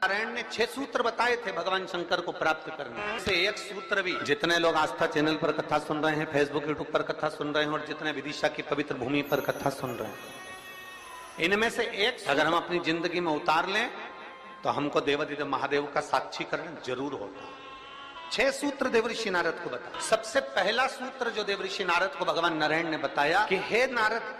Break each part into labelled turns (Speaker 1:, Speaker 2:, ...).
Speaker 1: नारायण ने 6 सूत्र बताए थे भगवान शंकर को प्राप्त करने से एक सूत्र भी, जितने लोग आस्था चैनल पर कथा सुन रहे हैं, फेसबुक यूट्यूब पर कथा सुन रहे हैं और जितने विदिशा की पवित्र भूमि पर कथा सुन रहे हैं, इनमें से एक अगर हम अपनी जिंदगी में उतार लें तो हमको देवादिदेव महादेव का साक्षीकरण जरूर होता है। 6 सूत्र देवऋषि नारद को बताया। सबसे पहला सूत्र जो देवऋषि नारद को भगवान नारायण ने बताया कि हे नारद,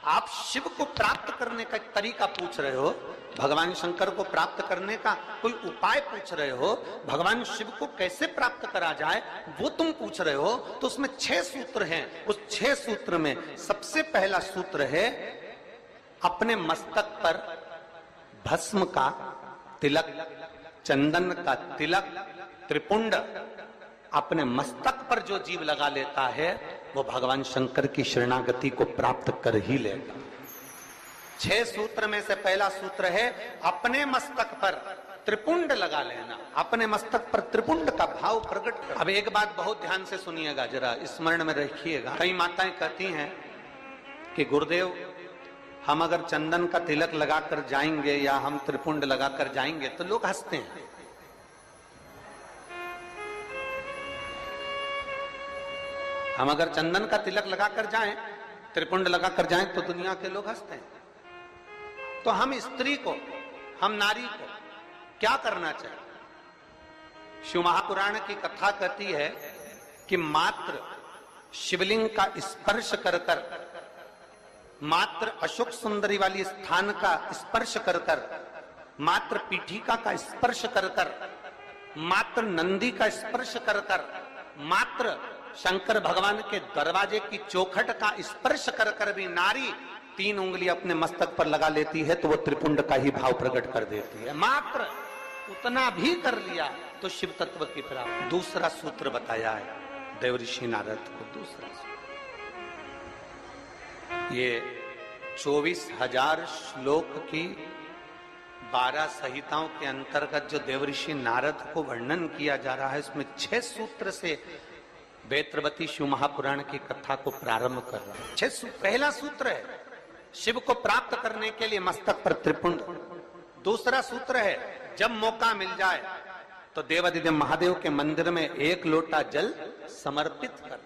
Speaker 1: आप शिव को प्राप्त करने का एक तरीका पूछ रहे हो, भगवान शंकर को प्राप्त करने का कोई उपाय पूछ रहे हो, भगवान शिव को कैसे प्राप्त करा जाए वो तुम पूछ रहे हो, तो उसमें 6 सूत्र हैं। उस 6 सूत्र में सबसे पहला सूत्र है अपने मस्तक पर भस्म का तिलक, चंदन का तिलक, त्रिपुंड अपने मस्तक पर जो जीव लगा लेता है वो भगवान शंकर की शरणागति को प्राप्त कर ही लेगा। 6 सूत्र में से पहला सूत्र है अपने मस्तक पर त्रिपुंड लगा लेना, अपने मस्तक पर त्रिपुंड का भाव प्रकट कर। अब एक बात बहुत ध्यान से सुनिएगा, जरा स्मरण में रखिएगा। कई माताएं कहती हैं कि गुरुदेव हम अगर चंदन का तिलक लगाकर जाएंगे या हम त्रिपुंड लगाकर जाएंगे तो लोग हंसते हैं। हम अगर चंदन का तिलक लगाकर जाएं, त्रिपुंड लगाकर जाएं तो दुनिया के लोग हंसते हैं। तो हम स्त्री को, हम नारी को क्या करना चाहिए? शिव महापुराण की कथा कहती है कि मात्र शिवलिंग का स्पर्श कर कर, मात्र अशोक सुंदरी वाली स्थान का स्पर्श कर कर, मात्र पीठिका का स्पर्श कर कर, मात्र नंदी का स्पर्श कर कर, मात्र शंकर भगवान के दरवाजे की चौखट का स्पर्श कर कर भी नारी 3 उंगली अपने मस्तक पर लगा लेती है तो वो त्रिपुंड का ही भाव प्रकट कर देती है। मात्र उतना भी कर लिया तो शिव तत्व की प्राप्ति। दूसरा सूत्र बताया है देवऋषि नारद को। दूसरा ये 24,000 श्लोक की 12 संहिताओं के अंतर्गत जो देवऋषि नारद को वर्णन किया जा रहा है, उसमें 6 सूत्र से वेत्रवती शिव महापुराण की कथा को प्रारंभ कर रहा है। 6 सूत्र। पहला सूत्र है शिव को प्राप्त करने के लिए मस्तक पर त्रिपुंड। दूसरा सूत्र है जब मौका मिल जाए तो देवादिदेव महादेव के मंदिर में 1 लोटा जल समर्पित कर।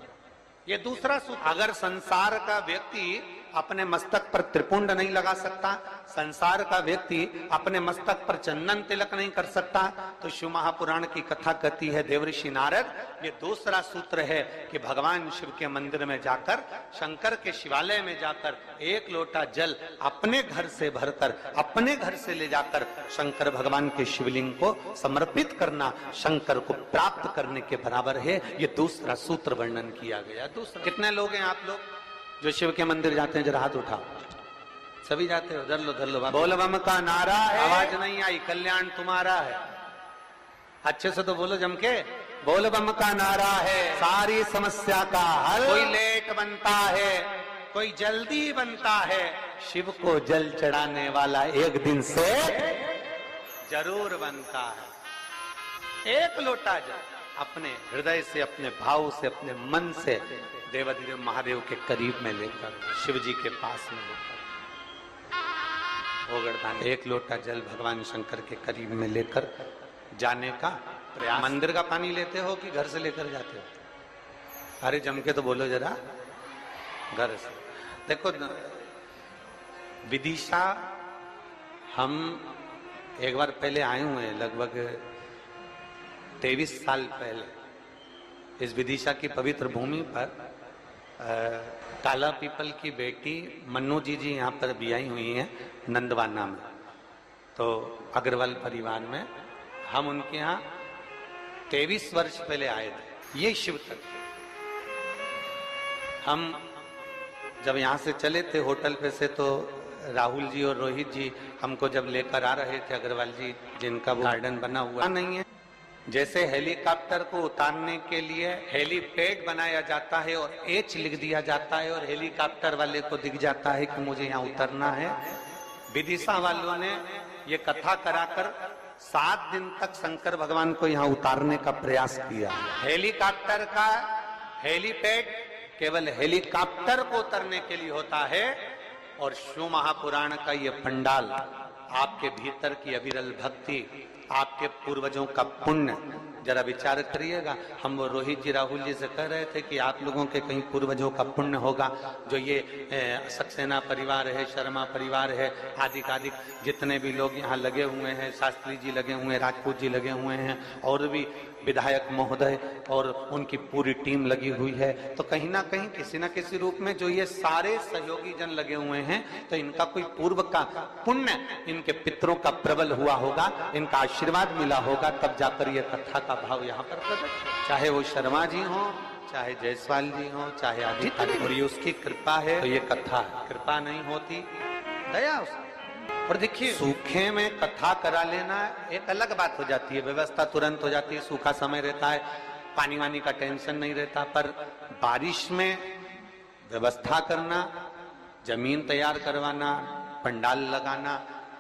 Speaker 1: ये दूसरा सूत्र। अगर संसार का व्यक्ति अपने मस्तक पर त्रिपुंड नहीं लगा सकता, संसार का व्यक्ति अपने मस्तक पर चंदन तिलक नहीं कर सकता, तो शिव महापुराण की कथा कहती है देवऋषि नारद, ये दूसरा सूत्र है कि भगवान शिव के मंदिर में जाकर, शंकर के शिवालय में जाकर 1 लोटा जल अपने घर से भरकर, अपने घर से ले जाकर शंकर भगवान के शिवलिंग को समर्पित करना शंकर को प्राप्त करने के बराबर है। ये दूसरा सूत्र वर्णन किया गया। दूसरा। कितने लोग हैं आप लोग जो शिव के मंदिर जाते हैं? जरा हाथ उठाओ। सभी जाते हो? धर लो धर लो। बोल बम का नारा है, आवाज नहीं आई, कल्याण तुम्हारा है। अच्छे से तो बोलो जम के। बोल बम का नारा है, सारी समस्या का हल। कोई लेट बनता है, कोई जल्दी बनता है, शिव को जल चढ़ाने वाला एक दिन से जरूर बनता है। 1 लोटा जल अपने हृदय से, अपने भाव से, अपने मन से देवादिदेव महादेव के करीब में लेकर, शिव जी के पास में लेकर, ओगड़दान 1 लोटा जल भगवान शंकर के करीब में लेकर जाने का प्रयास। मंदिर का पानी लेते हो कि घर से लेकर जाते हो? अरे जम के तो बोलो जरा। घर से। देखो विदिशा हम एक बार पहले आए हुए हैं, लगभग 23 साल पहले इस विदिशा की पवित्र भूमि पर। काला पीपल की बेटी मन्नू जी यहाँ पर भी आई हुई हैं नंदवाना में, तो अग्रवाल परिवार में हम उनके यहाँ 23 वर्ष पहले आए थे। ये शिव तत्व। हम जब यहाँ से चले थे होटल पे से, तो राहुल जी और रोहित जी हमको जब लेकर आ रहे थे, अग्रवाल जी जिनका वो गार्डन बना हुआ नहीं है, जैसे हेलीकॉप्टर को उतारने के लिए हेलीपैड बनाया जाता है और एच लिख दिया जाता है और हेलीकॉप्टर वाले को दिख जाता है कि मुझे यहाँ उतरना है। विदिशा वालों ने ये कथा कराकर 7 दिन तक शंकर भगवान को यहाँ उतारने का प्रयास किया। हेलीकॉप्टर का हेलीपैड केवल हेलीकॉप्टर को उतरने के लिए होता है और शिव महापुराण का ये पंडाल आपके भीतर की अविरल भक्ति, आपके पूर्वजों का पुण्य, जरा विचार करिएगा। हम वो रोहित जी राहुल जी से कह रहे थे कि आप लोगों के कहीं पूर्वजों का पुण्य होगा, जो ये सक्सेना परिवार है, शर्मा परिवार है, आदि आदि जितने भी लोग यहाँ लगे हुए हैं, शास्त्री जी लगे हुए हैं, राजपूत जी लगे हुए हैं, और भी विधायक महोदय और उनकी पूरी टीम लगी हुई है। तो कहीं ना कहीं किसी न किसी रूप में जो ये सारे सहयोगी जन लगे हुए हैं, तो इनका कोई पूर्व का पुण्य, इनके पितरों का प्रबल हुआ होगा, इनका आशीर्वाद मिला होगा, तब जाकर ये कथा का भाव यहाँ पर प्रकट। चाहे वो शर्मा जी हो, चाहे जायसवाल जी हो, चाहे आदि, और ये उसकी कृपा है, तो ये कथा है। कृपा नहीं होती, दया उसकी। और देखिए, सूखे में कथा करा लेना एक अलग बात हो जाती है, व्यवस्था तुरंत हो जाती है, सूखा समय रहता है, पानी वानी का टेंशन नहीं रहता। पर बारिश में व्यवस्था करना, जमीन तैयार करवाना, पंडाल लगाना,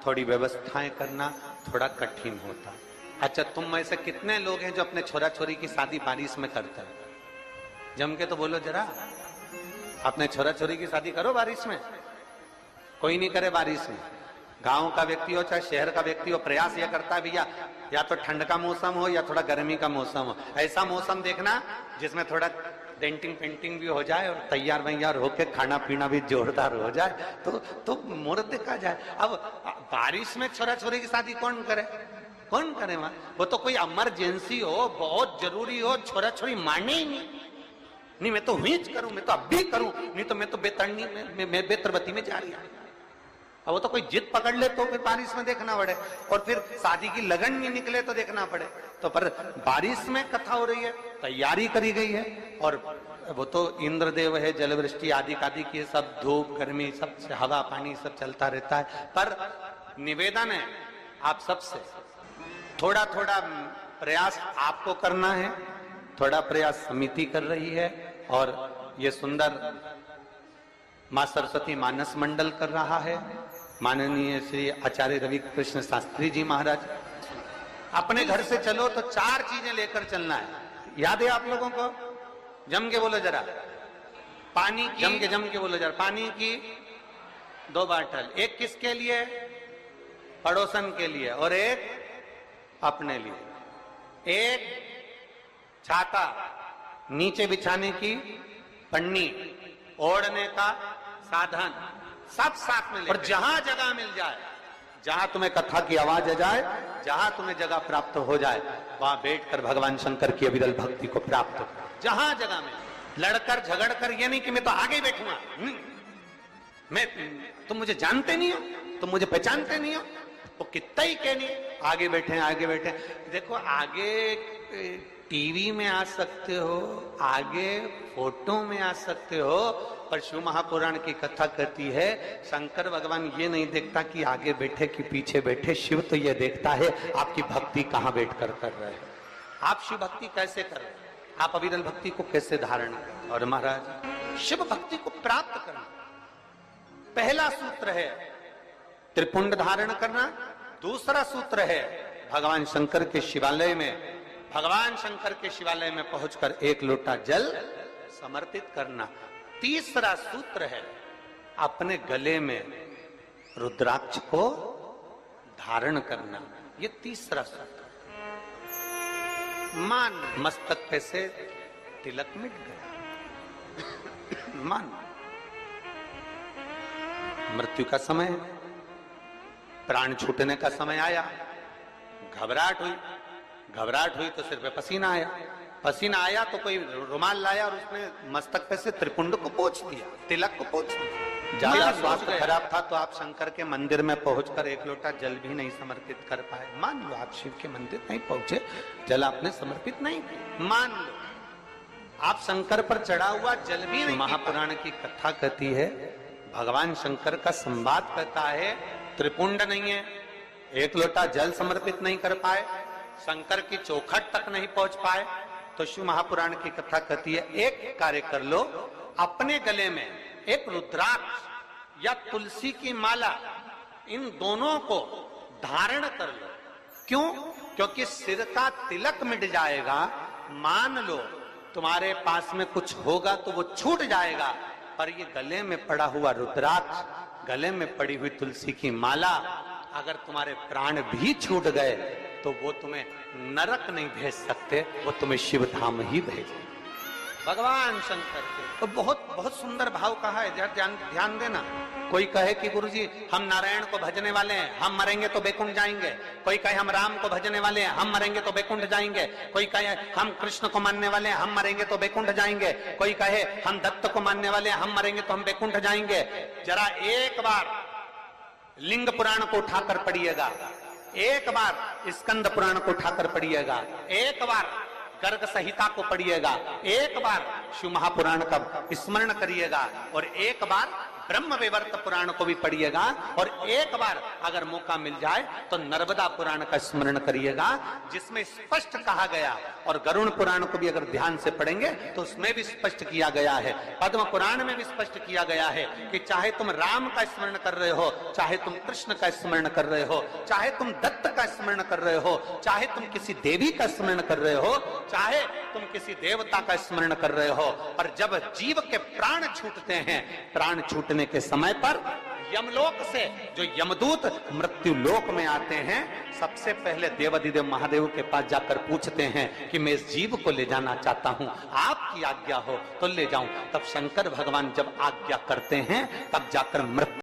Speaker 1: थोड़ी व्यवस्थाएं करना थोड़ा कठिन होता है। अच्छा, तुम में से कितने लोग हैं जो अपने छोरा छोरी की शादी बारिश में करते हैं? जम के तो बोलो जरा, अपने छोरा छोरी की शादी करो बारिश में। कोई नहीं करे बारिश में। गांव का व्यक्ति हो चाहे शहर का व्यक्ति हो, प्रयास यह करता है भैया या तो ठंड का मौसम हो या थोड़ा गर्मी का मौसम हो, ऐसा मौसम देखना जिसमें थोड़ा डेंटिंग पेंटिंग भी हो जाए और तैयार वैयार होके खाना पीना भी जोरदार हो जाए, तो मुहूर्त देखा जाए। अब बारिश में छोरा छोरी की शादी कौन करे? कौन करे वहां? वो तो कोई इमरजेंसी हो, बहुत जरूरी हो, छोरा छोरी माने ही नहीं, मैं तो हुईच करूं, मैं तो अब भी करूं, नहीं तो मैं तो बेतरनी में बेतरबती में जा रही हूं। अब वो तो कोई जिद पकड़ ले तो फिर बारिश में देखना पड़े, और फिर शादी की लगन नहीं निकले तो देखना पड़े। तो पर बारिश में कथा हो रही है, तैयारी करी गई है, और वो तो इंद्रदेव है, जलवृष्टि आदि आदि की सब, धूप गर्मी सब, हवा पानी सब चलता रहता है। पर निवेदन है आप सबसे, थोड़ा थोड़ा प्रयास आपको करना है, थोड़ा प्रयास समिति कर रही है, और ये सुंदर मां सरस्वती मानस मंडल कर रहा है, माननीय श्री आचार्य रवि कृष्ण शास्त्री जी महाराज। अपने घर से चलो तो 4 चीजें लेकर चलना है, याद है आप लोगों को? जम के बोलो जरा, पानी की, जम के बोलो जरा, पानी की 2 बाटल, एक किसके लिए? पड़ोसन के लिए, और एक अपने लिए। एक छाता, नीचे बिछाने की पन्नी, ओढ़ने का साधन, सब साथ में ले। और जहां जगह मिल जाए, जहां तुम्हें कथा की आवाज आ जाए, जहां तुम्हें जगह प्राप्त हो जाए, वहां बैठकर भगवान शंकर की अविरल भक्ति को प्राप्त करो। जहां जगह में लड़कर झगड़कर, ये नहीं कि मैं तो आगे बैठूंगा, मैं, तुम मुझे जानते नहीं हो, तुम मुझे पहचानते नहीं हो, वो कितना ही कहनी, आगे बैठे आगे बैठे। देखो, आगे टीवी में आ सकते हो, आगे फोटो में आ सकते हो, पर शिव महापुराण की कथा कहती है शंकर भगवान ये नहीं देखता कि आगे बैठे कि पीछे बैठे, शिव तो ये देखता है आपकी भक्ति कहां बैठकर कर रहे हैं, आप शिव भक्ति कैसे कर रहे हैं, आप अविरल भक्ति को कैसे धारण करें। और महाराज, शिव भक्ति को प्राप्त करना पहला सूत्र है त्रिपुंड धारण करना, दूसरा सूत्र है भगवान शंकर के शिवालय में, भगवान शंकर के शिवालय में पहुंचकर 1 लोटा जल समर्पित करना, तीसरा सूत्र है अपने गले में रुद्राक्ष को धारण करना, ये तीसरा सूत्र। मान, मस्तक पे से तिलक मिट गया, मान, मृत्यु का समय, प्राण छूटने का समय आया, घबराहट हुई तो सिर पे पसीना आया तो कोई रुमाल लाया और उसने मस्तक पे से त्रिपुंड को पोंछ दिया, तिलक को पोंछ दिया। ज्यादा स्वास्थ्य खराब था तो आप शंकर के मंदिर में पहुंचकर 1 लोटा जल भी नहीं समर्पित कर पाए। मान लो आप शिव के मंदिर नहीं पहुंचे, जल आपने समर्पित नहीं किया, मान लो आप शंकर पर चढ़ा हुआ जल भी नहीं। महापुराण की कथा कहती है, भगवान शंकर का संवाद कहता है, त्रिपुंड नहीं है, 1 लोटा जल समर्पित नहीं कर पाए, शंकर की चौखट तक नहीं पहुंच पाए, तो शिव महापुराण की कथा कहती है एक कार्य कर लो, अपने गले में एक रुद्राक्ष या तुलसी की माला, इन दोनों को धारण कर लो। क्यों? क्योंकि सिर का तिलक मिट जाएगा, मान लो तुम्हारे पास में कुछ होगा तो वो छूट जाएगा, पर ये गले में पड़ा हुआ रुद्राक्ष, गले में पड़ी हुई तुलसी की माला अगर तुम्हारे प्राण भी छूट गए तो वो तुम्हें नरक नहीं भेज सकते, वो तुम्हें शिव धाम ही भेजे। भगवान शंकर के तो बहुत बहुत सुंदर भाव कहा है, ध्यान देना। कोई कहे कि गुरुजी हम नारायण को भजने वाले हैं, हम मरेंगे तो बैकुंठ जाएंगे। कोई कहे हम राम को भजने वाले हैं, हम मरेंगे तो बैकुंठ जाएंगे। कोई कहे हम कृष्ण को मानने वाले हैं, हम मरेंगे तो बैकुंठ जाएंगे। कोई कहे हम दत्त को मानने वाले हैं, हम मरेंगे तो हम बैकुंठ जाएंगे। जरा एक बार लिंग पुराण को उठाकर पढ़िएगा, एक बार स्कंद पुराण को उठाकर पढ़िएगा, एक बार गर्ग संहिता को पढ़िएगा, एक बार शिव महापुराण का स्मरण करिएगा, और एक बार ब्रह्म विवर्त पुराण को भी पढ़िएगा, और एक बार अगर मौका मिल जाए तो नर्मदा पुराण का स्मरण करिएगा, जिसमें स्पष्ट कहा गया, और गरुण पुराण को भी अगर ध्यान से पढ़ेंगे तो उसमें भी स्पष्ट किया गया है, पद्म पुराण में भी स्पष्ट किया गया है कि चाहे तुम राम का स्मरण कर रहे हो, चाहे तुम कृष्ण का स्मरण कर रहे हो, चाहे तुम दत्त का स्मरण कर रहे हो, चाहे तुम किसी देवी का स्मरण कर रहे हो, चाहे तुम किसी देवता का स्मरण कर रहे हो, पर जब जीव के प्राण छूटते हैं, प्राण छूटने के समय पर यमलोक से जो यमदूत मृत्यु लोक में आते हैं, सबसे पहले देवाधिदेव महादेव के पास जाकर पूछते हैं कि मैं इस जीव को ले जाना चाहता हूं, आपकी आज्ञा हो तो ले जाऊं। तब शंकर भगवान जब आज्ञा करते हैं तब जाकर मृत्यु